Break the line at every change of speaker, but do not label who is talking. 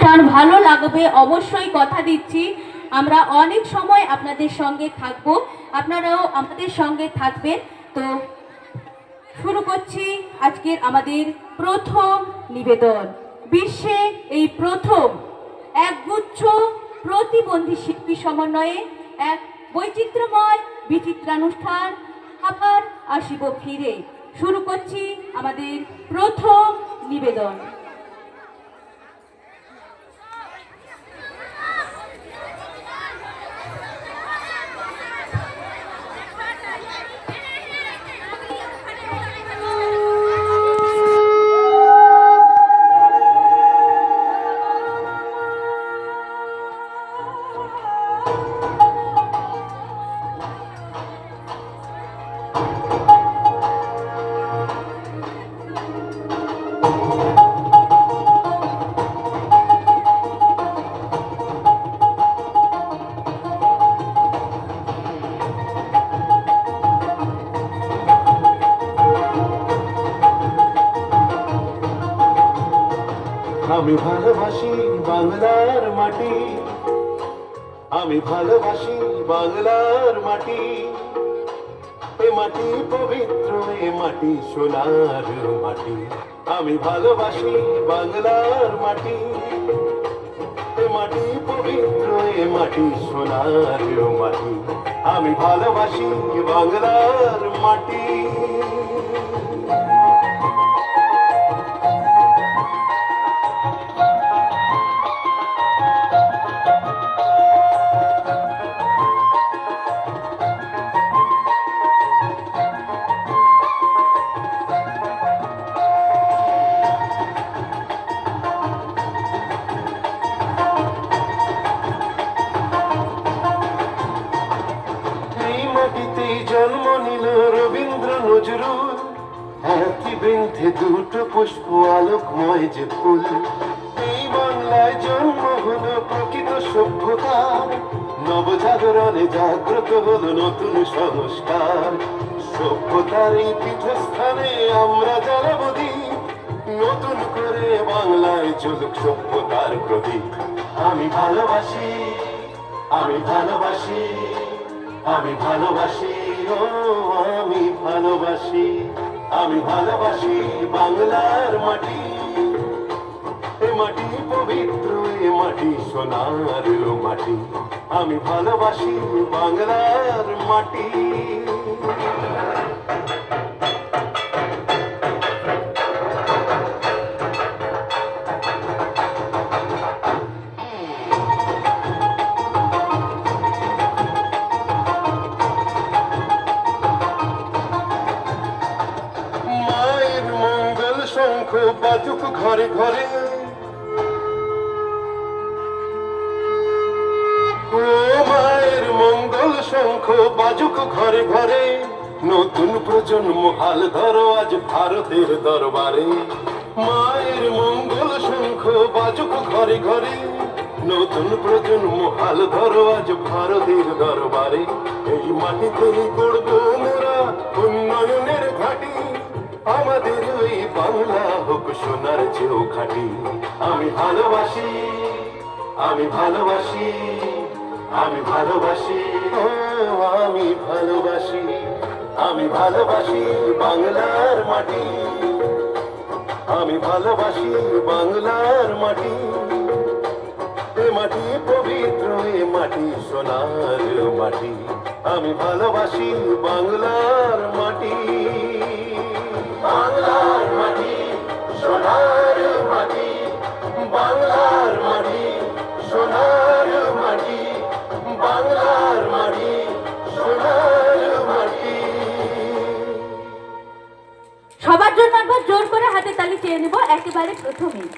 অনুষ্ঠান ভালো লাগবে অবশ্যই কথা দিচ্ছি। আমরা অনেক সময় আপনাদের সঙ্গে থাকব, আপনারাও আমাদের সঙ্গে থাকবেন। তো শুরু করছি আজকের আমাদের প্রথম নিবেদন। বিশ্বে এই প্রথম একগুচ্ছ প্রতিবন্ধী শিল্পী সমন্বয়ে এক বৈচিত্র্যময় বিচিত্রানুষ্ঠান আবার আসিব ফিরে। শুরু করছি আমাদের প্রথম নিবেদন।
আমি ভালোবাসি বাংলার মাটি, আমি ভালোবাসি বাংলার মাটি। এ মাটি পবিত্র, এ মাটি সোনার মাটি। আমি ভালোবাসি বাংলার মাটি, এ মাটি পবিত্র, এ মাটি সোনার মাটি। আমি ভালোবাসি বাংলার মাটি। জন্ম নিল রবীন্দ্র নজরুল, একই বৃন্তে দুটো পুষ্প আলোকময় যে ফুল। এই বাংলায় জন্ম হলো প্রকৃত সভ্যতার, নবজাগরণে জাগ্রত হলো নতুন সংস্কার। সভ্যতার এই পীঠস্থানে আমরা জ্বালাবো দ্বীপ, নতুন করে বাংলায় চলুক সভ্যতার প্রদীপ। আমি ভালোবাসি, আমি ভালোবাসি, আমি ভালোবাসি, ও আমি ভালোবাসি, আমি ভালোবাসি বাংলার মাটি। এ মাটি পবিত্র, এ মাটি সোনার মাটি। আমি ভালোবাসি বাংলার মাটি। শঙ্খ বাজুক ঘরে ঘরে, ও মায়ের মঙ্গল শঙ্খ বাজুক ঘরে ঘরে। নতুন প্রজন্ম হাল ধরো আজ ভারতের দরবারে। মায়ের মঙ্গল শঙ্খ বাজুক ঘরে ঘরে, নতুন প্রজন্ম হাল ধরো আজ ভারতের দরবারে। এই মাটিতেই গড়বো মোরা উন্নয়নের ঘাটি, আমাদের ওই বাংলা হোক সোনার চেয়েও খাঁটি। আমি ভালোবাসি, আমি ভালোবাসি, আমি ভালোবাসি, ও আমি ভালোবাসি, আমি ভালোবাসি বাংলার মাটি। আমি ভালোবাসি বাংলার মাটি। এ মাটি পবিত্র, এ মাটি সোনার মাটি। আমি ভালোবাসি বাংলার মাটি। বাংলার মাটি সোনার মাটি, বাংলার মাটি সোনার মাটি, বাংলার মাটি সোনার মাটি।
সবার জন্য একবার জোর করে হাতে তালি চেয়ে নেব একেবারে প্রথমেই।